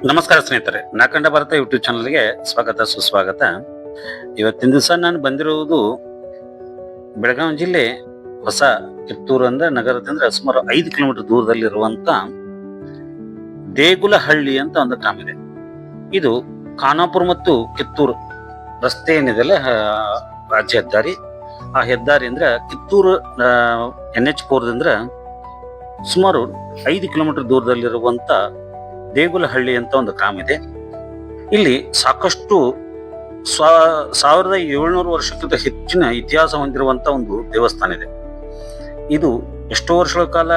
ನಮಸ್ಕಾರ ಸ್ನೇಹಿತರೆ, ನಾಕಂಡ ಭಾರತ ಯೂಟ್ಯೂಬ್ ಚಾನಲ್ಗೆ ಸ್ವಾಗತ ಸುಸ್ವಾಗತ. ಇವತ್ತಿನ ದಿವಸ ನಾನು ಬಂದಿರುವುದು ಬೆಳಗಾವಿ ಜಿಲ್ಲೆ ಹೊಸ ಕಿತ್ತೂರು ಅಂದ್ರೆ ನಗರದಿಂದ ಸುಮಾರು 5 ಕಿಲೋಮೀಟರ್ ದೂರದಲ್ಲಿರುವಂತ ದೇಗುಲಹಳ್ಳಿ ಅಂತ ಒಂದು ಗ್ರಾಮ ಇದೆ. ಇದು ಖಾನಾಪುರ ಮತ್ತು ಕಿತ್ತೂರು ರಸ್ತೆ ಏನಿದೆಲ್ಲ ರಾಜ್ಯ ಹೆದ್ದಾರಿ. ಆ ಹೆದ್ದಾರಿ ಅಂದ್ರೆ ಕಿತ್ತೂರು NH4 ದಿಂದ ಸುಮಾರು 5 ಕಿಲೋಮೀಟರ್ ದೂರದಲ್ಲಿರುವಂತ ದೇಗುಲಹಳ್ಳಿ ಅಂತ ಒಂದು ಗ್ರಾಮ ಇದೆ. ಇಲ್ಲಿ ಸಾಕಷ್ಟು 1700 ವರ್ಷಕ್ಕಿಂತ ಹೆಚ್ಚಿನ ಇತಿಹಾಸ ಹೊಂದಿರುವಂತ ಒಂದು ದೇವಸ್ಥಾನ ಇದೆ. ಇದು ಎಷ್ಟೋ ವರ್ಷಗಳ ಕಾಲ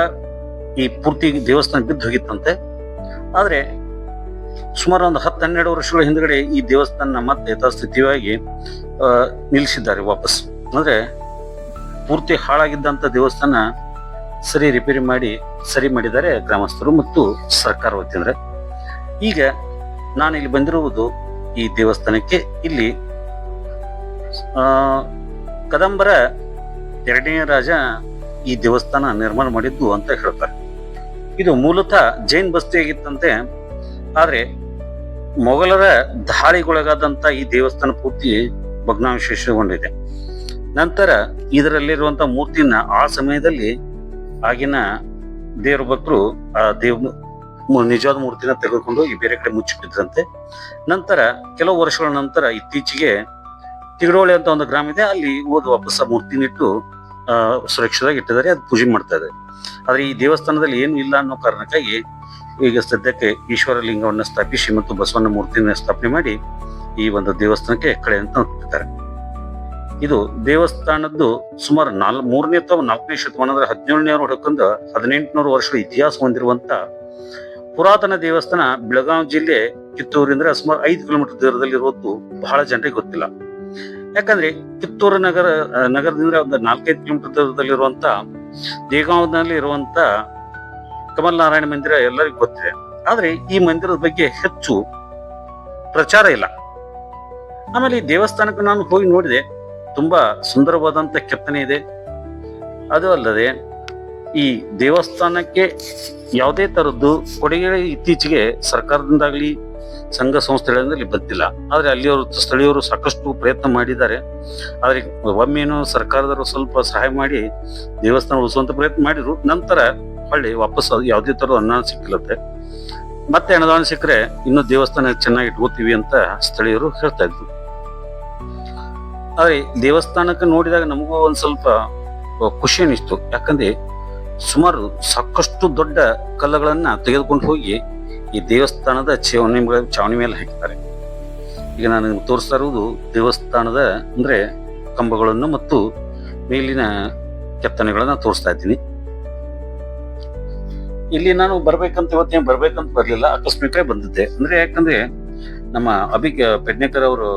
ಈ ಪೂರ್ತಿ ದೇವಸ್ಥಾನ ಬಿದ್ದು ಹೋಗಿತ್ತಂತೆ. ಆದ್ರೆ ಸುಮಾರು ಒಂದು 10-12 ವರ್ಷಗಳ ಹಿಂದ್ಗಡೆ ಈ ದೇವಸ್ಥಾನ ಮತ್ತೆ ಯಥಾಸ್ಥಿತಿಯಾಗಿ ನಿಲ್ಲಿಸಿದ್ದಾರೆ ವಾಪಸ್. ಅಂದ್ರೆ ಪೂರ್ತಿ ಹಾಳಾಗಿದ್ದಂತ ದೇವಸ್ಥಾನ ರಿಪೇರಿ ಮಾಡಿ ಸರಿ ಮಾಡಿದ್ದಾರೆ ಗ್ರಾಮಸ್ಥರು ಮತ್ತು ಸರ್ಕಾರ ವತಿಯಿಂದ. ಈಗ ನಾನು ಇಲ್ಲಿ ಬಂದಿರುವುದು ಈ ದೇವಸ್ಥಾನಕ್ಕೆ. ಇಲ್ಲಿ ಕದಂಬರ 2ನೇ ರಾಜ ಈ ದೇವಸ್ಥಾನ ನಿರ್ಮಾಣ ಮಾಡಿದ್ದು ಅಂತ ಹೇಳ್ತಾರೆ. ಇದು ಮೂಲತಃ ಜೈನ್ ಬಸ್ತಿಯಾಗಿತ್ತಂತೆ. ಆದ್ರೆ ಮೊಘಲರ ದಾಳಿಗೊಳಗಾದಂತ ಈ ದೇವಸ್ಥಾನ ಪೂರ್ತಿ ಭಗ್ನಾವಶೇಷಗೊಂಡಿದೆ. ನಂತರ ಇದರಲ್ಲಿರುವಂತ ಮೂರ್ತಿನ ಆ ಸಮಯದಲ್ಲಿ ಆಗಿನ ದೇವ್ರ ಭಕ್ತರು ಆ ನಿಜವಾದ ಮೂರ್ತಿನ ತೆಗೆದುಕೊಂಡು ಈ ಬೇರೆ ಕಡೆ ಮುಚ್ಚಿಟ್ಟಿದ್ರಂತೆ. ನಂತರ ಕೆಲವು ವರ್ಷಗಳ ನಂತರ ಇತ್ತೀಚೆಗೆ ತಿಗಡೋಳಿ ಅಂತ ಒಂದು ಗ್ರಾಮ ಇದೆ, ಅಲ್ಲಿ ವಾಪಸ್ ಮೂರ್ತಿನಿಟ್ಟು ಸುರಕ್ಷಿತವಾಗಿ ಇಟ್ಟಿದ್ದಾರೆ, ಅದು ಪೂಜೆ ಮಾಡ್ತಾ ಇದ್ದಾರೆ. ಆದ್ರೆ ಈ ದೇವಸ್ಥಾನದಲ್ಲಿ ಏನು ಇಲ್ಲ ಅನ್ನೋ ಕಾರಣಕ್ಕಾಗಿ ಈಗ ಸದ್ಯಕ್ಕೆ ಈಶ್ವರ ಲಿಂಗವನ್ನು ಸ್ಥಾಪಿಸಿ ಮತ್ತು ಬಸವಣ್ಣ ಮೂರ್ತಿನ ಸ್ಥಾಪನೆ ಮಾಡಿ ಈ ಒಂದು ದೇವಸ್ಥಾನಕ್ಕೆ ಕಳೆ ಅಂತ ಹೋಗ್ತಿದ್ದಾರೆ. ಇದು ದೇವಸ್ಥಾನದ್ದು ಸುಮಾರು 3ನೇ ಅಥವಾ 4ನೇ ಶತಮಾನ ಅಂದ್ರೆ 17ನೇ ಹಿಡ್ಕೊಂಡು 1800 ವರ್ಷಗಳ ಇತಿಹಾಸ ಹೊಂದಿರುವಂತ ಪುರಾತನ ದೇವಸ್ಥಾನ ಬೆಳಗಾವಿ ಜಿಲ್ಲೆ ಕಿತ್ತೂರಿಂದ ಸುಮಾರು 5 ಕಿಲೋಮೀಟರ್ ದೂರದಲ್ಲಿರುವುದು ಬಹಳ ಜನರಿಗೆ ಗೊತ್ತಿಲ್ಲ. ಯಾಕಂದ್ರೆ ಕಿತ್ತೂರು ನಗರದಿಂದ ಒಂದು 4-5 ಕಿಲೋಮೀಟರ್ ದೂರದಲ್ಲಿರುವಂತ ದೇಗಾಂವ್ನಲ್ಲಿ ಇರುವಂತ ಕಮಲನಾರಾಯಣ ಮಂದಿರ ಎಲ್ಲರಿಗೂ ಗೊತ್ತಿದೆ. ಆದ್ರೆ ಈ ಮಂದಿರದ ಬಗ್ಗೆ ಹೆಚ್ಚು ಪ್ರಚಾರ ಇಲ್ಲ. ಆಮೇಲೆ ಈ ದೇವಸ್ಥಾನಕ್ಕೆ ನಾನು ಹೋಗಿ ನೋಡಿದೆ, ತುಂಬಾ ಸುಂದರವಾದಂತ ಕೆತ್ತನೆ ಇದೆ. ಅದು ಅಲ್ಲದೆ ಈ ದೇವಸ್ಥಾನಕ್ಕೆ ಯಾವುದೇ ತರದ್ದು ಕೊಡುಗೆ ಇತ್ತೀಚೆಗೆ ಸರ್ಕಾರದಿಂದಾಗ್ಲಿ ಸಂಘ ಸಂಸ್ಥೆಗಳಿಂದ ಇಲ್ಲಿ ಬಂದಿಲ್ಲ. ಆದ್ರೆ ಅಲ್ಲಿಯವರು ಸ್ಥಳೀಯರು ಸಾಕಷ್ಟು ಪ್ರಯತ್ನ ಮಾಡಿದ್ದಾರೆ. ಆದ್ರೆ ಒಮ್ಮೆನು ಸರ್ಕಾರದವರು ಸ್ವಲ್ಪ ಸಹಾಯ ಮಾಡಿ ದೇವಸ್ಥಾನ ಉಳಿಸುವಂತ ಪ್ರಯತ್ನ ಮಾಡಿದ್ರು. ನಂತರ ಹೊಳ್ಳಿ ವಾಪಸ್ ಯಾವುದೇ ತರದ ಅನುದಾನ ಸಿಕ್ಕಿಲ್ಲತ್ತೆ. ಮತ್ತೆ ಅನುದಾನ ಸಿಕ್ಕರೆ ಇನ್ನು ದೇವಸ್ಥಾನ ಚೆನ್ನಾಗಿ ಇಟ್ಕೋತೀವಿ ಅಂತ ಸ್ಥಳೀಯರು ಹೇಳ್ತಾ ಇದ್ರು. ಆದ್ರೆ ದೇವಸ್ಥಾನಕ್ಕೆ ನೋಡಿದಾಗ ನಮಗೂ ಒಂದ್ ಸ್ವಲ್ಪ ಖುಷಿ ಅನಿಸ್ತು. ಯಾಕಂದ್ರೆ ಸುಮಾರು ಸಾಕಷ್ಟು ದೊಡ್ಡ ಕಲ್ಲುಗಳನ್ನ ತೆಗೆದುಕೊಂಡು ಹೋಗಿ ಈ ದೇವಸ್ಥಾನದ ಚಾವಣಿ ಮೇಲೆ ಹಾಕಿದ್ದಾರೆ. ಈಗ ನಾನು ತೋರಿಸ್ತಾ ಇರುವುದು ದೇವಸ್ಥಾನದ ಅಂದ್ರೆ ಕಂಬಗಳನ್ನು ಮತ್ತು ಮೇಲಿನ ಕೆತ್ತನೆಗಳನ್ನ ತೋರಿಸ್ತಾ ಇದ್ದೀನಿ. ಇಲ್ಲಿ ನಾನು ಇವತ್ತೇನು ಬರ್ಬೇಕಂತ ಬರ್ಲಿಲ್ಲ, ಆಕಸ್ಮಿಕ ಬಂದಿದ್ದೆ. ಅಂದ್ರೆ ಯಾಕಂದ್ರೆ ನಮ್ಮ ಪೆಡ್ನೇಕರ್ ಅವರು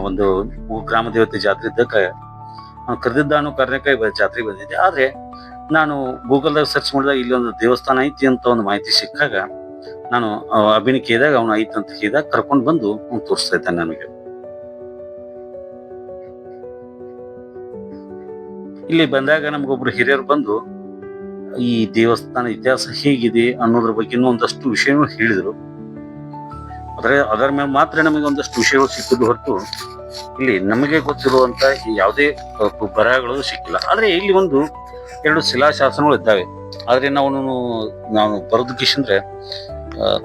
ಒಂದು ಗ್ರಾಮ ದೇವತೆ ಜಾತ್ರೆ ಇದ್ದಕ್ಕೆ ಕರೆದಿದ್ದ ಅನ್ನೋ ಕಾರಣಕ್ಕೆ ಜಾತ್ರೆಗೆ ಬಂದಿದ್ದೆ. ಆದ್ರೆ ನಾನು ಗೂಗಲ್ದಾಗ ಸರ್ಚ್ ಮಾಡಿದಾಗ ಇಲ್ಲಿ ಒಂದು ದೇವಸ್ಥಾನ ಐತಿ ಅಂತ ಒಂದು ಮಾಹಿತಿ ಸಿಕ್ಕಾಗ ನಾನು ಅಭಿನ ಕೇಳಿದಾಗ ಅವನು ಐತಿ ಅಂತ ಕೇಳಿದಾಗ ಕರ್ಕೊಂಡು ಬಂದು ಅವ್ನು ತೋರಿಸ್ತಾ ಇದ್ದಾನೆ ನನಗೆ. ಇಲ್ಲಿ ಬಂದಾಗ ನಮ್ಗೊಬ್ರು ಹಿರಿಯರು ಬಂದು ಈ ದೇವಸ್ಥಾನ ಇತಿಹಾಸ ಹೇಗಿದೆ ಅನ್ನೋದ್ರ ಬಗ್ಗೆ ಒಂದಷ್ಟು ವಿಷಯಗಳು ಹೇಳಿದ್ರು. ಅದರ ಮೇಲೆ ಮಾತ್ರ ನಮಗೆ ಒಂದಷ್ಟು ವಿಷಯಗಳು ಸಿಕ್ಕಿದ್ದು ಹೊರತು ಇಲ್ಲಿ ನಮಗೆ ಗೊತ್ತಿರುವಂತ ಯಾವುದೇ ಬರಹಗಳು ಸಿಕ್ಕಿಲ್ಲ. ಆದ್ರೆ ಇಲ್ಲಿ 2 ಶಿಲಾಶಾಸನಗಳು ಇದ್ದಾವೆ. ಆದ್ರೆ ನಾವು ಬರೋದಕ್ಕಿಂದ್ರೆ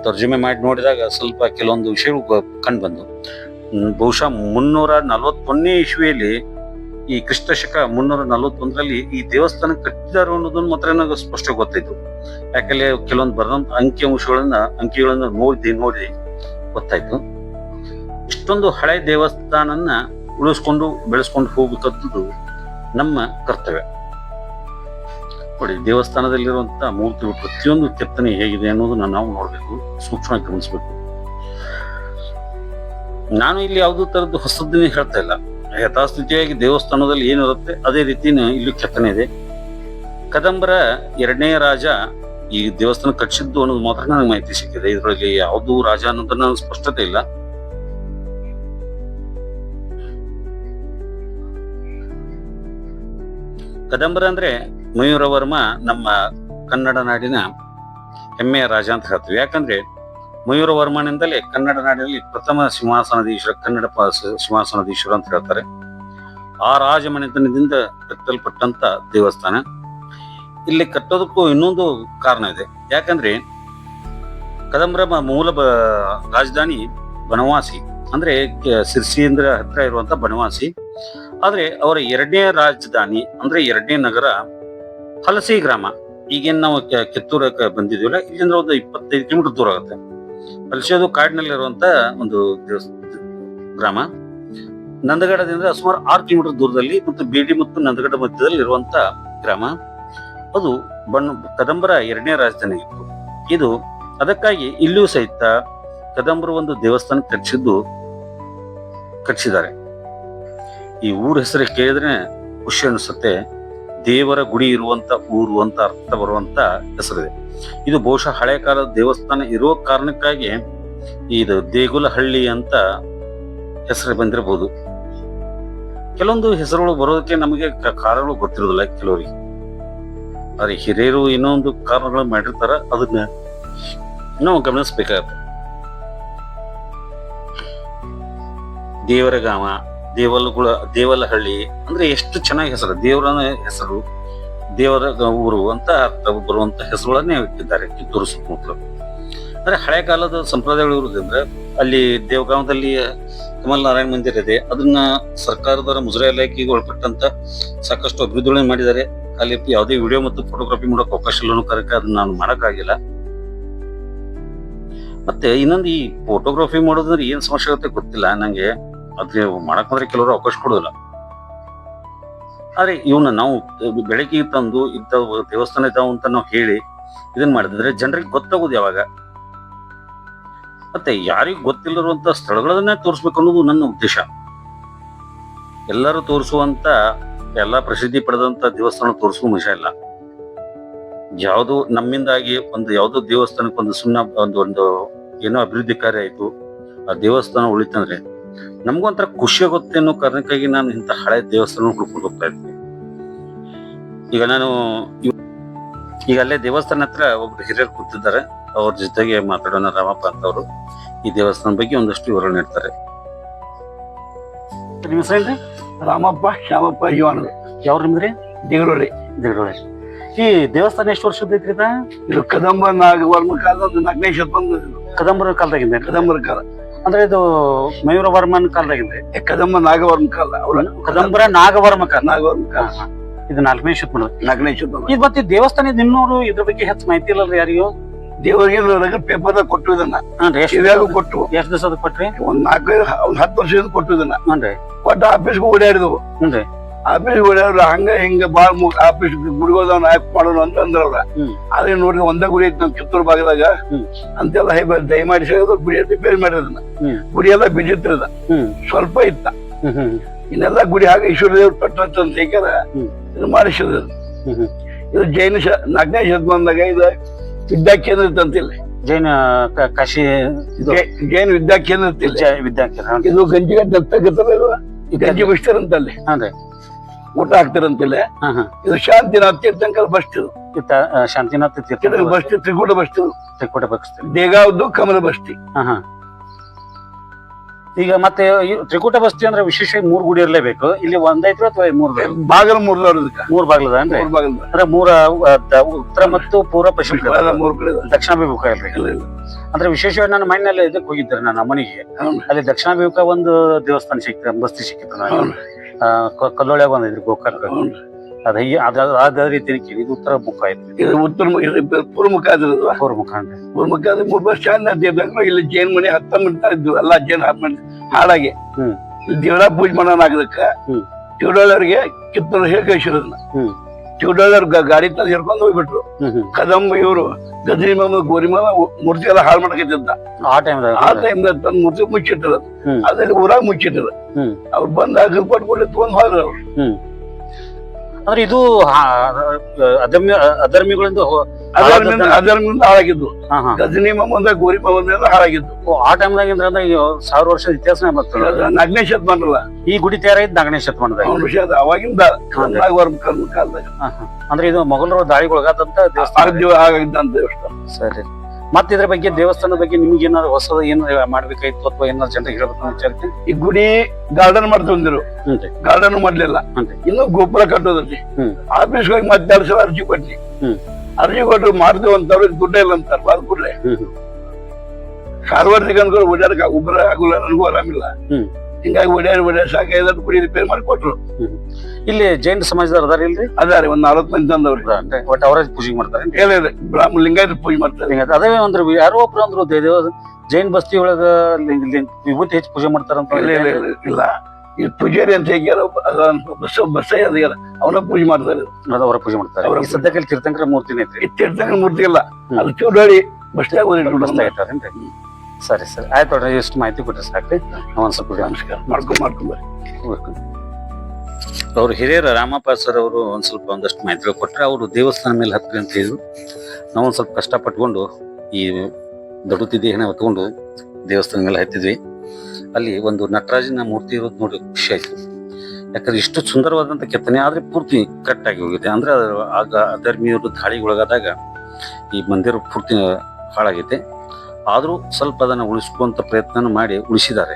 ತರ್ಜುಮೆ ಮಾಡಿ ನೋಡಿದಾಗ ಸ್ವಲ್ಪ ಕೆಲವೊಂದು ವಿಷಯಗಳು ಕಂಡು ಬಂದು, ಬಹುಶಃ 341ನೇ ಇಸ್ವಿಯಲ್ಲಿ ಈ ಕ್ರಿಸ್ತ ಶಕ 341ರಲ್ಲಿ ಈ ದೇವಸ್ಥಾನ ಕಟ್ಟಿದಾರು ಅನ್ನೋದನ್ನ ಮಾತ್ರ ನನಗೆ ಸ್ಪಷ್ಟ ಗೊತ್ತಾಯ್ತು. ಯಾಕಂದ್ರೆ ಕೆಲವೊಂದು ಬರೆದಂತ ಅಂಕಿಗಳನ್ನ ನೋಡಿ ಗೊತ್ತಾಯ್ತು. ಇಷ್ಟೊಂದು ಹಳೆ ದೇವಸ್ಥಾನನ್ನ ಉಳಿಸ್ಕೊಂಡು ಬೆಳೆಸ್ಕೊಂಡು ಹೋಗ್ಬೇಕಂತದ್ದು ನಮ್ಮ ಕರ್ತವ್ಯ. ನೋಡಿ, ದೇವಸ್ಥಾನದಲ್ಲಿರುವಂತ ಮೂರ್ತಿಗಳು ಪ್ರತಿಯೊಂದು ಕೆತ್ತನೆ ಹೇಗಿದೆ ಅನ್ನೋದನ್ನ ನಾವು ನೋಡ್ಬೇಕು, ಸೂಕ್ಷ್ಮವಾಗಿ ಗಮನಿಸ್ಬೇಕು. ನಾನು ಇಲ್ಲಿ ಯಾವುದೋ ತರದ್ದು ಹೊಸದನ್ನೇ ಹೇಳ್ತಾ ಇಲ್ಲ. ಯಥಾಸ್ಥಿತಿಯಾಗಿ ದೇವಸ್ಥಾನದಲ್ಲಿ ಏನಿರುತ್ತೆ ಅದೇ ರೀತಿನ ಇಲ್ಲಿ ಕೆತ್ತನೆ ಇದೆ. ಕದಂಬರ 2ನೇ ರಾಜ ಈ ದೇವಸ್ಥಾನ ಕಟ್ಟಿಸಿದ್ದು ಅನ್ನೋದು ಮಾತ್ರ ನನಗೆ ಮಾಹಿತಿ ಸಿಕ್ಕಿದೆ. ಇದರಲ್ಲಿ ಯಾವುದು ರಾಜ ಅನ್ನೋದನ್ನ ಸ್ಪಷ್ಟತೆ ಇಲ್ಲ. ಕದಂಬರ ಅಂದ್ರೆ ಮಯೂರವರ್ಮ ನಮ್ಮ ಕನ್ನಡ ನಾಡಿನ ಹೆಮ್ಮೆಯ ರಾಜ ಅಂತ ಹೇಳ್ತೀವಿ. ಯಾಕಂದ್ರೆ ಮಯೂರವರ್ಮನಿಂದಲೇ ಕನ್ನಡ ನಾಡಿನಲ್ಲಿ ಪ್ರಥಮ ಸಿಂಹಾಸನಾಧೀಶ್ವರ ಸಿಂಹಾಸನಾಧೀಶ್ವರ ಅಂತ ಹೇಳ್ತಾರೆ. ಆ ರಾಜಮನೆತನದಿಂದ ಕಟ್ಟಲ್ಪಟ್ಟಂತ ದೇವಸ್ಥಾನ. ಇಲ್ಲಿ ಕಟ್ಟೋದಕ್ಕೂ ಇನ್ನೊಂದು ಕಾರಣ ಇದೆ. ಯಾಕಂದ್ರೆ ಕದಂಬರ ಮೂಲ ರಾಜಧಾನಿ ಬನವಾಸಿ, ಅಂದ್ರೆ ಸಿರ್ಸಿಯಿಂದ ಹತ್ರ ಇರುವಂತ ಬನವಾಸಿ. ಆದ್ರೆ ಅವರ ಎರಡನೇ ರಾಜಧಾನಿ ಅಂದ್ರೆ ಎರಡನೇ ನಗರ ಹಲಸಿ ಗ್ರಾಮ. ಈಗೇನ್ ನಾವು ಕಿತ್ತೂರಕ್ಕೆ ಬಂದಿದ್ದೀವಲ್ಲ, ಇಲ್ಲಿಂದ ಒಂದು 25 ಕಿಲೋಮೀಟರ್ ದೂರ ಆಗುತ್ತೆ. ಹಲಸಿ ಅದು ಕಾಡಿನಲ್ಲಿರುವಂತ ಒಂದು ಗ್ರಾಮ. ನಂದಗಡದಿಂದ ಸುಮಾರು 6 ಕಿಲೋಮೀಟರ್ ದೂರದಲ್ಲಿ ಮತ್ತು ಬೇಡಿ ಮತ್ತು ನಂದಗಡ ಮಧ್ಯದಲ್ಲಿ ಇರುವಂತ ಗ್ರಾಮ. ಅದು ಕದಂಬರ ಎರಡನೇ ರಾಜಧಾನಿ ಇತ್ತು. ಇದು ಅದಕ್ಕಾಗಿ ಇಲ್ಲಿಯೂ ಸಹಿತ ಕದಂಬರು ಒಂದು ದೇವಸ್ಥಾನ ಕಟ್ಟಿಸಿದ್ದಾರೆ. ಈ ಊರ ಹೆಸರು ಕೇಳಿದ್ರೆ ಖುಷಿ ಅನಿಸುತ್ತೆ. ದೇವರ ಗುಡಿ ಇರುವಂತ ಊರು ಅಂತ ಅರ್ಥ ಬರುವಂತ ಹೆಸರಿದೆ. ಇದು ಬಹುಶಃ ಹಳೆ ಕಾಲದ ದೇವಸ್ಥಾನ ಇರೋ ಕಾರಣಕ್ಕಾಗಿ ಇದು ದೇಗುಲಹಳ್ಳಿ ಅಂತ ಹೆಸರು ಬಂದಿರಬಹುದು. ಕೆಲವೊಂದು ಹೆಸರುಗಳು ಬರೋದಕ್ಕೆ ನಮಗೆ ಕಾರಣಗಳು ಗೊತ್ತಿರೋದಿಲ್ಲ ಕೆಲವರಿಗೆ. ಆದ್ರೆ ಹಿರಿಯರು ಇನ್ನೊಂದು ಕಾರಣಗಳು ಮಾಡಿರ್ತಾರ, ಅದನ್ನ ನಾವು ಗಮನಿಸ್ಬೇಕಾಗತ್ತೆ. ದೇವರಗಾಮ, ದೇವಲಹಳ್ಳಿ ಅಂದ್ರೆ ಎಷ್ಟು ಚೆನ್ನಾಗಿ ಹೆಸರು. ದೇವರ ಹೆಸರು, ದೇವರ ಊರು ಅಂತ ಅರ್ಥ ಬರುವಂತ ಹೆಸರುಗಳನ್ನೇ ಇಟ್ಟಿದ್ದಾರೆ ಕಿತ್ತೂರು ಸುತ್ತಮುತ್ತಲು. ಅಂದ್ರೆ ಹಳೆ ಕಾಲದ ಸಂಪ್ರದಾಯಗಳು ಇರುವುದಂದ್ರ ಅಲ್ಲಿ ದೇವಗಾಂವದಲ್ಲಿ ಕಮಲ್ ನಾರಾಯಣ ಮಂದಿರ ಇದೆ. ಅದನ್ನ ಸರ್ಕಾರದವರ ಮುಜರಾಯಿ ಇಲಾಖೆಗೆ ಒಳಪಟ್ಟಂತ ಸಾಕಷ್ಟು ಅಭಿವೃದ್ಧಿಗಳನ್ನು ಮಾಡಿದ್ದಾರೆ. ಅಲ್ಲಿ ಯಾವುದೇ ವಿಡಿಯೋ ಮತ್ತು ಫೋಟೋಗ್ರಫಿ ಮಾಡೋಕೆ ಅವಕಾಶ ಇಲ್ಲ ಕರೆಕ ಅದನ್ನ ನಾನು ಮಾಡಕ್ಕಾಗಿಲ್ಲ. ಮತ್ತೆ ಇನ್ನೊಂದು, ಈ ಫೋಟೋಗ್ರಫಿ ಮಾಡೋದಂದ್ರೆ ಏನ್ ಸಮಸ್ಯೆ ಆಗುತ್ತೆ ಗೊತ್ತಿಲ್ಲ ನಂಗೆ. ಅದ್ರ ಮಾಡಕ್ ಬಂದ್ರೆ ಕೆಲವರು ಅವಕಾಶ ಕೊಡೋದಿಲ್ಲ. ಆದ್ರೆ ಇವನ್ನ ನಾವು ಬೆಳಕಿಗೆ ತಂದು ಇಂಥ ದೇವಸ್ಥಾನ ಇದ್ದಾವ ಅಂತ ನಾವು ಹೇಳಿ ಇದನ್ನ ಮಾಡಿದ್ರೆ ಜನರಿಗೆ ಗೊತ್ತಾಗೋದು ಯಾವಾಗ? ಮತ್ತೆ ಯಾರಿಗೂ ಗೊತ್ತಿಲ್ಲರುವಂತ ಸ್ಥಳಗಳನ್ನೇ ತೋರಿಸ್ಬೇಕು ಅನ್ನೋದು ನನ್ನ ಉದ್ದೇಶ. ಎಲ್ಲರೂ ತೋರಿಸುವಂತ, ಎಲ್ಲಾ ಪ್ರಸಿದ್ಧಿ ಪಡೆದಂತ ದೇವಸ್ಥಾನ ತೋರಿಸುವ ವಿಷಯ ಇಲ್ಲ. ಯಾವುದು ನಮ್ಮಿಂದಾಗಿ ಯಾವುದೋ ದೇವಸ್ಥಾನಕ್ಕೆ ಒಂದು ಸುಣ್ಣ ಒಂದು ಏನೋ ಅಭಿವೃದ್ಧಿ ಕಾರ್ಯ ಆಯ್ತು, ಆ ದೇವಸ್ಥಾನ ಉಳಿತಂದ್ರೆ ನಮ್ಗೊಂಥರ ಖುಷಿ ಆಗುತ್ತೆ ಅನ್ನೋ ಕಾರಣಕ್ಕಾಗಿ ನಾನು ಇಂಥ ಹಳೆ ದೇವಸ್ಥಾನ ಹುಡ್ಕೊಂಡು ಹೋಗ್ತಾ ಇದ್ದೀನಿ. ಈಗ ಅಲ್ಲೇ ದೇವಸ್ಥಾನ ಹತ್ರ ಒಬ್ರು ಹಿರಿಯರು ಕೂತಿದ್ದಾರೆ. ಅವ್ರ ಜೊತೆಗೆ ಮಾತಾಡೋಣ. ರಾಮಪ್ಪ ಅಂತವ್ರು ಈ ದೇವಸ್ಥಾನ ಬಗ್ಗೆ ಒಂದಷ್ಟು ವಿವರಣೆ ನೀಡ್ತಾರೆ. ನಿಮ್ಮ ಹೆಸರೇನ್ರಿ? ರಾಮಪ್ಪ, ಶ್ಯಾಮಪ್ಪ, ಇವನು. ಯಾವ್ರು ನಿಮ್ದ್ರಿ? ದೇಗಡೋಳಿ. ಈ ದೇವಸ್ಥಾನ ಎಷ್ಟು ವರ್ಷದ ಐತ್ರಿ? ಇದು ಕದಂಬ ನಾಗವರ್ಮ ಕಾಲದ 4ನೇ ಶತಮಾನ. ಕದಂಬರ ಕಾಲದಾಗಿಂದ? ಕದಂಬರ ಕಾಲ ಅಂದ್ರೆ ಇದು ಮಯೂರವರ್ಮನ್ ಕಾಲದಾಗಿಂದ? ಕದಂಬ ನಾಗವರ್ಮ ಕಾಲ. ಕದಂಬರ ನಾಗವರ್ಮ ಕಾಲ. ನಾಗವರ್ಮ ಕಾಲ. ಇದು 4ನೇ ಶತಮಾನ. 4ನೇ ಶತಮಾನ. ಇದು ಮತ್ತೆ ದೇವಸ್ಥಾನ ನಿನ್ನೋರು ಇದ್ರ ಬಗ್ಗೆ ಹೆಚ್ಚು ಮಾಹಿತಿ ಇಲ್ಲ ಯಾರಿಗೂ? ದೇವರಿಗೆ ಪೇಪರ್ ಕೊಟ್ಟು ಇದನ್ನ ಕೊಟ್ಟು. ಎಷ್ಟು ದಿವಸ ಕೊಟ್ರಿ? ಒಂದ್ 10 ವರ್ಷದಿಂದ ಕೊಟ್ಟು ಇದನ್ನ ಕೊಟ್ಟು ಆಫೀಸ್ಗೆ ಓಡಾಡಿದವು. ಆಫೀಸ್ ಓಡಾಡ್ರು ಹಂಗ ಹಿಂಗ ಬಾಳ್ ಆಫೀಸ್ ಗುಡಿಗೋದವ್ ನಾಯಕ್ ಮಾಡೋಣ ಅಂತ ಅಂದ್ರವ್ರ. ಅದೇ ನೋಡ್ರಿ ಒಂದೇ ಗುಡಿ ಐತಿ ನಮ್ ಕಿತ್ತೂರು ಭಾಗದಾಗ ಅಂತೆಲ್ಲ ದಯಮಾಡಿ ಗುಡಿ ರಿಪೇರಿ ಮಾಡಿರೋದನ್ನ. ಗುಡಿ ಎಲ್ಲ ಬಿದ್ದಿತ್ತಿರದ ಸ್ವಲ್ಪ ಇತ್ತ. ಇನ್ನೆಲ್ಲ ಗುಡಿ ಹಾಗೆ ಈಶ್ವರ ದೇವ್ರ ಪಟ್ಟಂತ ಇದು ಮಾಡಿಸಿದ್ರು. ಇದು ಜೈನ 4ನೇ ಶತಮಾನದಾಗ ಇದು ವಿದ್ಯಾಕೇಂದ್ರ ಇತ್ತಂತಿಲ್ಲ. ಜೈನ ಕಾಶಿ ಜೈನ ವಿದ್ಯಾಕೇಂದ್ರ ಇತ್ತಿಲ್ಲ. ಇದು ಗಂಜಿ ಗಂಜಿ ಬಸ್ತಾರಂತಲ್ಲಿ ಊಟ ಹಾಕ್ತಿರಂತಿಲ್ಲ. ಇದು ಶಾಂತಿನಾಥ್ ತೀರ್ಥಂಕರ್ ಬಸ್ಟ್. ಶಾಂತಿನಾಥ್ ಬಸ್ತಿ ತ್ರಿಕೂಟ ಬಸ್ತಿ. ತ್ರಿಕೂಟ ಬಸ್ತಿ ದೇಗಾವ್ದು ಕಮಲ ಬಸ್ತಿ. ಈಗ ಮತ್ತೆ ತ್ರಿಕೂಟ ಬಸ್ತಿ ಅಂದ್ರೆ ವಿಶೇಷವಾಗಿ 3 ಗುಡಿ ಇರ್ಲೇಬೇಕು. ಇಲ್ಲಿ ಒಂದೈತ್ರು ಅಥವಾ 3 ಬಾಗಲ 3 ಬಾಗ್ಲದ ಅಂದ್ರೆ 3 ಬಾಗಲ ಅಂದ್ರೆ 3 ಉತ್ತರ ಮತ್ತು ಪೂರ್ವ ಪಶ್ಚಿಮ ದಕ್ಷಿಣಾಭಿಮುಖ ಇರ್ಲಿ. ಅಂದ್ರೆ ವಿಶೇಷವಾಗಿ ನನ್ನ ಮನೆಯಲ್ಲಿ ಇದಕ್ಕೆ ಹೋಗಿದ್ದಾರೆ ನನ್ನ ಅಮ್ಮನಿಗೆ. ಅಲ್ಲಿ ದಕ್ಷಿಣಾಭಿಮುಖ ಒಂದು ದೇವಸ್ಥಾನ ಸಿಕ್ತ, ಬಸ್ತಿ ಸಿಕ್ಕಿತ್ತು. ಕಲ್ಲೋಳ್ಯಾಗ ಬಂದಿದ್ರಿ ಗೋಕಾಕ. ಅದ ರೀತಿ ಇದು ಉತ್ತರ ಮುಖ ಆಯ್ತು. ಇದು ಉತ್ತರ ಪೂರ್ವಮುಖ ಆದ್ರೆ ಪೂರ್ವಮುಖ ಅಂದ್ರೆ ಪೂರ್ವಮುಖ ಆದ್ರೆ 3 ವರ್ಷ ಇಲ್ಲಿ ಜೈನ್ ಮನೆ 10 ಮಿನಿಟ್ ಇದ್ವು. ಎಲ್ಲಾ ಜೈನ್ ಹಾಳಾಗಿ ದೇವರ ಪೂಜೆ ಮಾಡೋಣ ಆಗದಕ್ಕ ತಿರುಡೋಳವ್ರಿಗೆ ಕಿತ್ತೂರು ಹೇಳ್ಕಳಿಸಿರೋದನ್ನ. ತಿರುಡೋಳವ್ರ ಗಾಡಿ ತಂದು ಹಿಡ್ಕೊಂಡು ಹೋಗ್ಬಿಟ್ರು. ಕದಂಬ ಇವರು ಗಜನಿ ಮಾಮ ಗೋರಿ ಮಾಮ ಮೂರ್ತಿ ಎಲ್ಲ ಹಾಳು ಮಾಡಕತ್ತಿದ್ದ. ಆ ಟೈಮ್ದಾಗ ತಂದು ಮೂರ್ತಿ ಮುಚ್ಚಿಟ್ಟದ. ಅದ್ರಲ್ಲಿ ಊರಾಗ ಮುಚ್ಚಿಟ್ಟದ. ಅವ್ರು ಬಂದಾಗ ಕೊಟ್ಕೊಂಡು ತಗೊಂಡ್ ಹೋದ್ರ ಅವ್ರು. ಅಂದ್ರೆ ಇದು ಅಧರ್ಮಿಗಳಿಂದ ಹಾಳಾಗಿದ್ದು. ಗಜನಿ ಮಾಮಂದ ಗೋರಿ ಮಾಮಂದ ಹಾಳಾಗಿದ್ದು. ಆ ಟೈಮ್ದಾಗ ಅಂದ್ರೆ 1000 ವರ್ಷದ ಇತಿಹಾಸ 4ನೇ ಶತಮಾನ ಅಲ್ಲ ಈ ಗುಡಿ ತಯಾರಾಯ್ತು 4ನೇ ಶತಮಾನದಾಗ. ಅವಾಗಿಂದ ಕಾಲದಾಗ. ಅಂದ್ರೆ ಇದು ಮೊಘಲರ ದಾಳಿಗೊಳಗಾದಂತ ದೇವಸ್ಥಾನ. ಸರಿ. ಮತ್ತೆ ಇದ್ರ ಬಗ್ಗೆ ದೇವಸ್ಥಾನದ ಬಗ್ಗೆ ನಿಮ್ಗೆ ಏನಾದ್ರು ಹೊಸದ ಏನಾದ್ರು ಮಾಡ್ಬೇಕಾಯ್ತು ಅಥವಾ ಏನಾದ್ರು ಜನರಿಗೆ ಹೇಳ್ಬೇಕು ಅಂತ ವಿಚಾರಕ್ಕೆ ಈ ಗುಡಿ ಗಾರ್ಡನ್ ಮಾಡ್ತಂದಿರು, ಗಾರ್ಡನ್ ಮಾಡ್ಲಿಲ್ಲ. ಇನ್ನು ಗೋಪುರ ಕಟ್ಟೋದ್ರಿ ಆಫೀಸ್ ಹೋಗಿ ಮತ್ತೆ 2 ಸಲ ಅರ್ಜಿ ಕೊಟ್ಟಿ, ಅರ್ಜಿ ಕೊಟ್ಟರು ಮಾಡ್ತೀವಿ ಅಂತವ್ರು ದುಡ್ಡ ಇಲ್ಲ ಅಂತಾರ. ಬಾದ್ ಕೂಡಲೇ ಸಾರ್ವತ್ರಿಕ ಅನ್ಕೊಂಡು ಓಡಾಡಕ ಒಬ್ಬರ ಆಗುಲ್ಲ, ನನಗೂ ಆರಾಮಿಲ್ಲ. ಹಿಂಗಾಗಿ ಓಡಾಡಿ ಸಾಕಾಯ್ದ ಗುಡಿ ರಿಪೇರ್ ಮಾಡಿ ಕೊಟ್ರು. ಇಲ್ಲಿ ಜೈನ ಸಮಾಜದವ್ರು ಅದಾರ ಇಲ್ರಿ? ಅದಾರಿ ಒಂದ್ 40 ಮಂದಿ ತಂದವ್ರಿ. ಒಟ್ಟು ಅವರ ಪೂಜೆ ಮಾಡ್ತಾರೆ, ಹೇಳಿದ್ರಿ ಬ್ರಾಹ್ಮಣ ಲಿಂಗಾಯತ ಪೂಜೆ ಮಾಡ್ತಾರೆ. ಅದೇ ಅಂದ್ರು ಯಾರೋ ಒಬ್ರು ಅಂದ್ರು ಜೈನ್ ಬಸ್ತಿ ಒಳಗ ವಿಭೂತಿ ಹೆಚ್ಚು ಪೂಜೆ ಮಾಡ್ತಾರಂತ. ಇಲ್ಲ, ಈ ಪೂಜಾರಿ ಅಂತ ಹೇಗ್ಯಾರ ಬಸ್ಸಯ್ಯ ಅದ್ಯಾರ ಅವನ ಪೂಜೆ ಮಾಡ್ತಾರೆ, ಅವರ ಪೂಜೆ ಮಾಡ್ತಾರೆ. ಈ ಸದ್ಯಕ್ಕೆ ತೀರ್ಥಂಕರ ಮೂರ್ತಿನ ಐತ್ರಿ? ತೀರ್ಥಂಕರ ಮೂರ್ತಿ ಇಲ್ಲ, ಅದು ಚೂಡಾಡಿ ಬಸ್ತಾಗೇನ್ರಿ? ಸರಿ ಸರಿ, ಆಯ್ತು ನೋಡ್ರಿ, ಎಷ್ಟು ಮಾಹಿತಿ ಕೊಟ್ರಿ ಸಾಕ್ರಿ. ಒಂದ್ ಸ್ವಲ್ಪ ನಮಸ್ಕಾರ ಮಾಡ್ಕೊಂಡ್ ಅವ್ರು ಹಿರಿಯರ ರಾಮಪ್ಪ ಸರ್ ಅವರು ಒಂದಷ್ಟು ಮಾಹಿತಿಗಳು ಕೊಟ್ಟರೆ, ಅವರು ದೇವಸ್ಥಾನ ಮೇಲೆ ಹತ್ರಿ ಅಂತ ಹೇಳಿದ್ರು. ನಾವು ಒಂದ್ ಸ್ವಲ್ಪ ಕಷ್ಟಪಟ್ಕೊಂಡು ಈ ದೊಡ್ಡತಿ ದೇಹನ ಹೊತ್ಕೊಂಡು ದೇವಸ್ಥಾನ ಮೇಲೆ ಹತ್ತಿದ್ವಿ. ಅಲ್ಲಿ ಒಂದು ನಟರಾಜನ ಮೂರ್ತಿ ಇರೋದು ನೋಡಿ ಖುಷಿ ಆಯ್ತು. ಯಾಕಂದ್ರೆ ಇಷ್ಟು ಸುಂದರವಾದಂತ ಕೆತ್ತನೆ ಆದ್ರೆ ಪೂರ್ತಿ ಕರೆಕ್ಟ್ ಆಗಿ ಹೋಗಿದೆ. ಅಂದ್ರೆ ಆಗ ಅಧರ್ಮೀಯರು ದಾಳಿಗೊಳಗಾದಾಗ ಈ ಮಂದಿರ ಪೂರ್ತಿ ಹಾಳಾಗೈತೆ. ಆದ್ರೂ ಸ್ವಲ್ಪ ಅದನ್ನ ಉಳಿಸ್ಕೊಂತ ಪ್ರಯತ್ನ ಮಾಡಿ ಉಳಿಸಿದ್ದಾರೆ.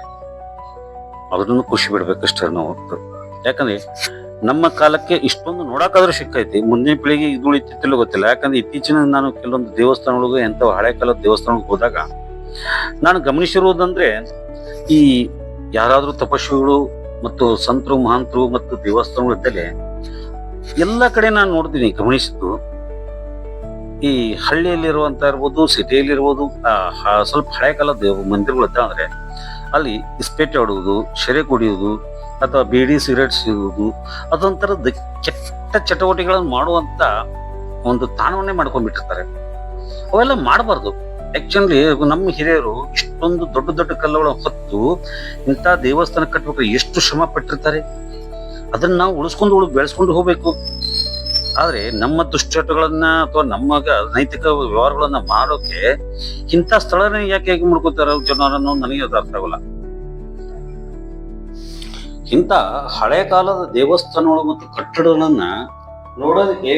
ಅದನ್ನು ಖುಷಿ ಬಿಡ್ಬೇಕಷ್ಟೇ ನಾವು. ಯಾಕಂದ್ರೆ ನಮ್ಮ ಕಾಲಕ್ಕೆ ಇಷ್ಟೊಂದು ನೋಡಕ್ಕಾದ್ರೂ ಸಿಕ್ಕೈತಿ, ಮುಂದಿನ ಪೀಳಿಗೆ ಇದು ಉಳಿತಿತ್ತಿಲ್ಲ ಗೊತ್ತಿಲ್ಲ. ಯಾಕಂದ್ರೆ ಇತ್ತೀಚಿನ ನಾನು ಕೆಲವೊಂದು ದೇವಸ್ಥಾನಗಳಿಗೂ ಎಂತ ಹಳೆ ಕಾಲದ ದೇವಸ್ಥಾನಗಳಿಗೆ ಹೋದಾಗ ನಾನು ಗಮನಿಸಿರುವುದಂದ್ರೆ, ಈ ಯಾರಾದ್ರೂ ತಪಸ್ವಿಗಳು ಮತ್ತು ಸಂತರು ಮಹಾಂತರು ಮತ್ತು ದೇವಸ್ಥಾನಗಳಿದ್ದಲ್ಲಿ ಎಲ್ಲ ಕಡೆ ನಾನು ನೋಡ್ತೀನಿ, ಗಮನಿಸಿದ್ದು ಈ ಹಳ್ಳಿಯಲ್ಲಿರುವಂತ ಇರ್ಬೋದು, ಸಿಟಿಯಲ್ಲಿರ್ಬೋದು, ಸ್ವಲ್ಪ ಹಳೆ ಕಾಲದ ಮಂದಿರಗಳಿದ್ದ ಅಂದ್ರೆ ಅಲ್ಲಿ ಇಸ್ಪೇಟೆ ಆಡುವುದು, ಶೆರೆ ಕುಡಿಯುವುದು ಅಥವಾ ಬೀಡಿ ಸಿಗರೇಟ್ ಸಿಗುವುದು, ಅದೊಂಥರದ ಕೆಟ್ಟ ಚಟುವಟಿಕೆಗಳನ್ನು ಮಾಡುವಂತ ಒಂದು ತಾಣವನ್ನೇ ಮಾಡ್ಕೊಂಡ್ಬಿಟ್ಟಿರ್ತಾರೆ. ಅವೆಲ್ಲ ಮಾಡಬಾರ್ದು. ಆಕ್ಚುಲಿ ನಮ್ಮ ಹಿರಿಯರು ಇಷ್ಟೊಂದು ದೊಡ್ಡ ದೊಡ್ಡ ಕಲ್ಲುಗಳನ್ನು ಹೊತ್ತು ಇಂಥ ದೇವಸ್ಥಾನ ಕಟ್ಟಬೇಕಾದ್ರೆ ಎಷ್ಟು ಶ್ರಮ ಪಟ್ಟಿರ್ತಾರೆ. ಅದನ್ನ ನಾವು ಉಳಿಸ್ಕೊಂಡು ಬೆಳೆಸ್ಕೊಂಡು ಹೋಗ್ಬೇಕು. ಆದ್ರೆ ನಮ್ಮ ದುಶ್ಚಟಗಳನ್ನ ಅಥವಾ ನಮ್ಮ ನೈತಿಕ ವ್ಯವಹಾರಗಳನ್ನ ಮಾಡೋಕೆ ಇಂಥ ಸ್ಥಳನ ಯಾಕೆ ಹೇಗೆ ಮಾಡ್ಕೋತಾರ ಜನರನ್ನು ನನಗೆ ಅದು ಅರ್ಥ ಆಗೋಲ್ಲ. ಇಂಥ ಹಳೆ ಕಾಲದ ದೇವಸ್ಥಾನಗಳು ಮತ್ತು ಕಟ್ಟಡಗಳನ್ನ ನೋಡೋದಕ್ಕೆ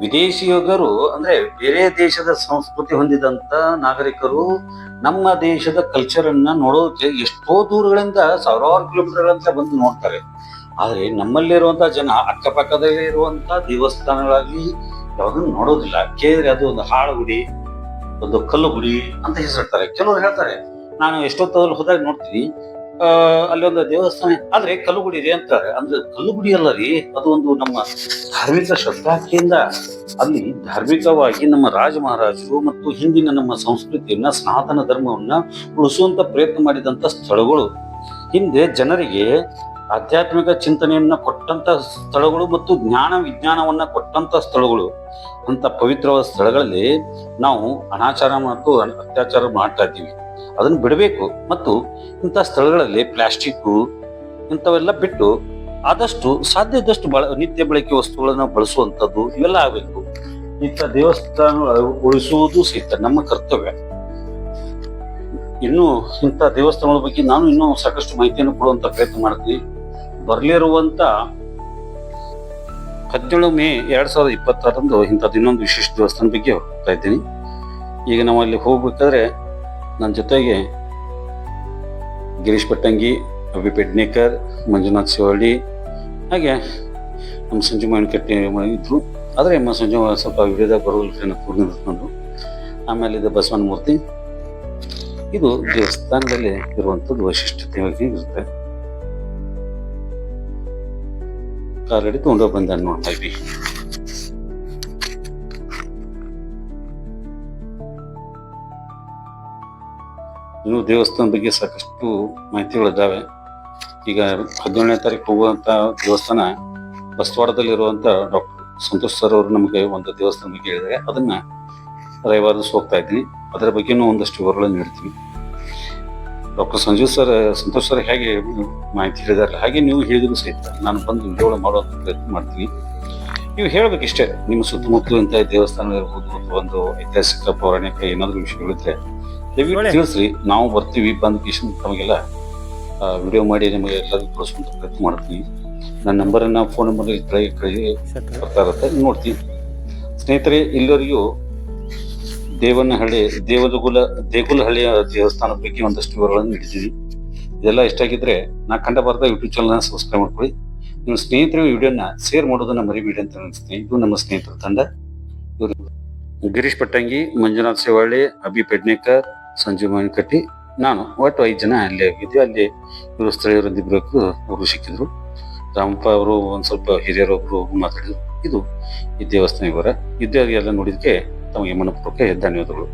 ವಿದೇಶಿಯರು, ಅಂದ್ರೆ ಬೇರೆ ದೇಶದ ಸಂಸ್ಕೃತಿ ಹೊಂದಿದಂತ ನಾಗರಿಕರು ನಮ್ಮ ದೇಶದ ಕಲ್ಚರ್ ಅನ್ನ ನೋಡೋದಕ್ಕೆ ಎಷ್ಟೋ ದೂರಗಳಿಂದ ಸಾವಿರಾರು ಕಿಲೋಮೀಟರ್ಗಳಿಂದ ಬಂದು ನೋಡ್ತಾರೆ. ಆದ್ರೆ ನಮ್ಮಲ್ಲಿರುವಂತಹ ಜನ ಅಕ್ಕಪಕ್ಕದಲ್ಲಿ ಇರುವಂತ ದೇವಸ್ಥಾನಗಳಲ್ಲಿ ಯಾವುದನ್ನು ನೋಡೋದಿಲ್ಲ. ಕೇಳಿದ್ರೆ ಅದು ಒಂದು ಹಾಳು ಗುಡಿ, ಒಂದು ಕಲ್ಲು ಗುಡಿ ಅಂತ ಹೆಸರಿಡ್ತಾರೆ. ಕೆಲವರು ಹೇಳ್ತಾರೆ, ನಾನು ಎಷ್ಟೊತ್ತಲ್ಲಿ ಹೋದಾಗ ನೋಡ್ತೀನಿ ಅಲ್ಲಿ ಒಂದು ದೇವಸ್ಥಾನ ಆದ್ರೆ ಕಲ್ಲು ಗುಡಿ ಇದೆ ಅಂತಾರೆ. ಅಂದ್ರೆ ಕಲ್ಲು ಗುಡಿ ಅಲ್ಲ ರೀ, ಅದು ಒಂದು ನಮ್ಮ ಧಾರ್ಮಿಕ ಶ್ರದ್ಧಾಕೆಯಿಂದ ಅಲ್ಲಿ ಧಾರ್ಮಿಕವಾಗಿ ನಮ್ಮ ರಾಜ ಮಹಾರಾಜರು ಮತ್ತು ಹಿಂದಿನ ನಮ್ಮ ಸಂಸ್ಕೃತಿಯನ್ನ, ಸನಾತನ ಧರ್ಮವನ್ನ ಉಳಿಸುವಂತ ಪ್ರಯತ್ನ ಮಾಡಿದಂತ ಸ್ಥಳಗಳು. ಹಿಂದೆ ಜನರಿಗೆ ಆಧ್ಯಾತ್ಮಿಕ ಚಿಂತನೆಯನ್ನ ಕೊಟ್ಟಂತ ಸ್ಥಳಗಳು ಮತ್ತು ಜ್ಞಾನ ವಿಜ್ಞಾನವನ್ನ ಕೊಟ್ಟಂತ ಸ್ಥಳಗಳು. ಅಂತ ಪವಿತ್ರವಾದ ಸ್ಥಳಗಳಲ್ಲಿ ನಾವು ಅನಾಚಾರ ಮತ್ತು ಅತ್ಯಾಚಾರ ಮಾಡ್ತಾ ಇದ್ದೀವಿ. ಅದನ್ನು ಬಿಡಬೇಕು. ಮತ್ತು ಇಂಥ ಸ್ಥಳಗಳಲ್ಲಿ ಪ್ಲಾಸ್ಟಿಕ್ ಇಂಥವೆಲ್ಲ ಬಿಟ್ಟು ಆದಷ್ಟು ಸಾಧ್ಯ ಇದ್ದಷ್ಟು ನಿತ್ಯ ಬಳಕೆ ವಸ್ತುಗಳನ್ನ ಬಳಸುವಂಥದ್ದು ಇವೆಲ್ಲ ಆಗಬೇಕು. ಇಂಥ ದೇವಸ್ಥಾನ ಉಳಿಸುವುದು ಸಹಿತ ನಮ್ಮ ಕರ್ತವ್ಯ. ಇನ್ನು ಇಂಥ ದೇವಸ್ಥಾನಗಳ ಬಗ್ಗೆ ನಾನು ಇನ್ನೂ ಸಾಕಷ್ಟು ಮಾಹಿತಿಯನ್ನು ಕೊಡುವಂತ ಪ್ರಯತ್ನ ಮಾಡ್ತೀವಿ. ಬರ್ಲಿರುವಂತ 17 ಮೇ 2026 ಇಂಥದ್ದು ಇನ್ನೊಂದು ವಿಶೇಷ ದೇವಸ್ಥಾನ ಬಗ್ಗೆ ಹೋಗ್ತಾ ಇದ್ದೀನಿ. ಈಗ ನಾವು ಅಲ್ಲಿ ಹೋಗ್ಬೇಕಾದ್ರೆ ನನ್ನ ಜೊತೆಗೆ ಗಿರೀಶ್ ಪಟ್ಟಂಗಿ, ಅಭಿ ಪೆಡ್ನೇಕರ್, ಮಂಜುನಾಥ್ ಶಿವಳ್ಳಿ, ಹಾಗೆ ನಮ್ಮ ಸಂಜು ಮಾವಿನಕಟ್ಟೆ ಇದ್ರು. ಆದರೆ ಸಂಜು ಸ್ವಲ್ಪ ವಿಡಿಯೋದಾಗ ಬರೋಲ್ಲ ಪೂರ್ಣಿಂದು. ಆಮೇಲೆ ಇದು ಬಸವನ ಮೂರ್ತಿ. ಇದು ದೇವಸ್ಥಾನದಲ್ಲಿ ಇರುವಂಥದ್ದು ವೈಶಿಷ್ಟ್ಯತೆಯಾಗಿ ಇರುತ್ತೆ. ಕಾಲಡಿ ತಗೊಂಡು ಬಂದ ನೋಡ್ತಾ ಇದ್ವಿ. ಇನ್ನು ದೇವಸ್ಥಾನ ಬಗ್ಗೆ ಸಾಕಷ್ಟು ಮಾಹಿತಿಗಳಿದ್ದಾವೆ. ಈಗ 17ನೇ ತಾರೀಕು ಹೋಗುವಂತ ದೇವಸ್ಥಾನ ಬಸವಾಡದಲ್ಲಿರುವಂತ ಡಾಕ್ಟರ್ ಸಂತೋಷ್ ಸರ್ ಅವರು ನಮಗೆ ಒಂದು ದೇವಸ್ಥಾನ ಬಗ್ಗೆ ಹೇಳಿದರೆ ಅದನ್ನ ರವಿವಾರ ಹೋಗ್ತಾ ಇದ್ದೀನಿ. ಅದರ ಬಗ್ಗೆನೂ ಒಂದಷ್ಟು ವಿವರಗಳನ್ನು ನೀಡ್ತೀವಿ. ಡಾಕ್ಟರ್ ಸಂತೋಷ್ ಸರ್ ಹೇಗೆ ಮಾಹಿತಿ ಹೇಳಿದಾರಲ್ಲ ಹಾಗೆ ನೀವು ಹೇಳಿದ್ರು ಸಹಿತ ನಾನು ಬಂದು ವಿಡಿಯೋಗಳು ಮಾಡುವಂತ ಪ್ರಯತ್ನ ಮಾಡ್ತೀವಿ. ನೀವು ಹೇಳ್ಬೇಕಿಷ್ಟೇ, ನಿಮ್ಮ ಸುತ್ತಮುತ್ತಲು ಇಂಥ ದೇವಸ್ಥಾನ ಇರ್ಬೋದು ಅಥವಾ ಒಂದು ಐತಿಹಾಸಿಕ ಪೌರಾಣಿಕ ಏನಾದ್ರು ವಿಷಯಗಳಿದ್ರೆ ತಿಳಿಸ್ರಿ. ನಾವು ಬರ್ತೀವಿ, ಬಂದು ಕಿಶನ್ ತಮಗೆಲ್ಲ ವಿಡಿಯೋ ಮಾಡಿ ನಿಮಗೆ ಎಲ್ಲರಿಗೂ ತೋರಿಸುವಂತ ಪ್ರಯತ್ನ ಮಾಡ್ತೀವಿ. ನನ್ನ ನಂಬರನ್ನ ಫೋನ್ ನಂಬರ್ ಬರ್ತಾ ಇರುತ್ತೆ, ನೋಡ್ತೀವಿ. ಸ್ನೇಹಿತರೆ, ಎಲ್ಲರಿಗೂ ದೇವನಹಳ್ಳಿ ದೇಗುಲಹಳ್ಳಿಯ ದೇವಸ್ಥಾನದ ಬಗ್ಗೆ ಒಂದಷ್ಟು ವಿವರಗಳನ್ನು ನೀಡಿದ್ದೀವಿ. ಇದೆಲ್ಲ ಇಷ್ಟ ಆಗಿದ್ರೆ ನಾ ಕಂಡ ಬಾರದ ಯೂಟ್ಯೂಬ್ ಚಾನಲ್ನ ಸಬ್ಸ್ಕ್ರೈಬ್ ಮಾಡ್ಕೊಳ್ಳಿ. ನಿಮ್ಮ ಸ್ನೇಹಿತರು ವಿಡಿಯೋನ ಶೇರ್ ಮಾಡೋದನ್ನ ಮರಿಬೇಡಿ ಅಂತ ಅನಿಸ್ತೀನಿ. ಇದು ನಮ್ಮ ಸ್ನೇಹಿತರ ತಂಡ. ಇವರು ಗಿರೀಶ್ ಪಟ್ಟಂಗಿ, ಮಂಜುನಾಥ್ ಸೇವಳ್ಳಿ, ಅಭಿ ಪೆಡ್ನೇಕರ್, ಸಂಜು ಮಾವಿನಕಟ್ಟಿ, ನಾನು ಒಟ್ಟು 5 ಜನ ಅಲ್ಲಿ ಆಗಿದ್ವಿ. ಅಲ್ಲಿ ಇವರು ಸ್ಥಳೀಯರೊಂದಿಬ್ಬರು ಅವರು ಸಿಕ್ಕಿದ್ರು. ರಾಮಪ್ಪ ಅವರು ಒಂದ್ ಸ್ವಲ್ಪ ಹಿರಿಯರೊಬ್ರು ಮಾತಾಡಿದ್ರು. ಇದು ಈ ದೇವಸ್ಥಾನ ವಿವರ. ಇದ್ದಾಗ ಎಲ್ಲ ನೋಡಿದಕ್ಕೆ ತಮಗೆ ಮನಪೂರ್ವಕ ಧನ್ಯವಾದಗಳು.